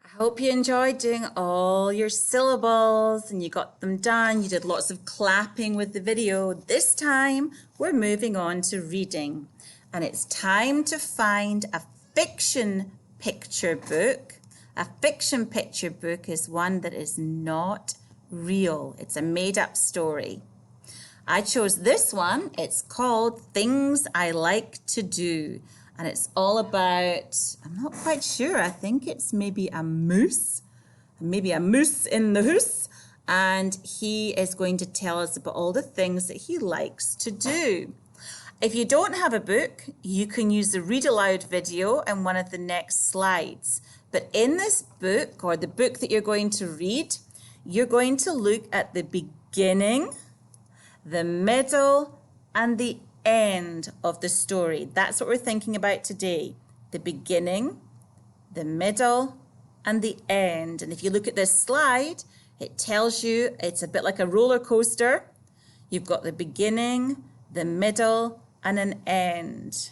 I hope you enjoyed doing all your syllables and you got them done. You did lots of clapping with the video. This time we're moving on to reading, and it's time to find a fiction picture book. A fiction picture book is one that is not real. It's a made-up story. I chose this one. It's called Things I Like to Do. And it's all about, I'm not quite sure, I think it's maybe a moose in the house. And he is going to tell us about all the things that he likes to do. If you don't have a book, you can use the read aloud video in one of the next slides. But in this book, or the book that you're going to read, you're going to look at the beginning, the middle, and the end of the story. That's what we're thinking about today. The beginning, the middle, and the end. And if you look at this slide, it tells you it's a bit like a roller coaster. You've got the beginning, the middle, and an end.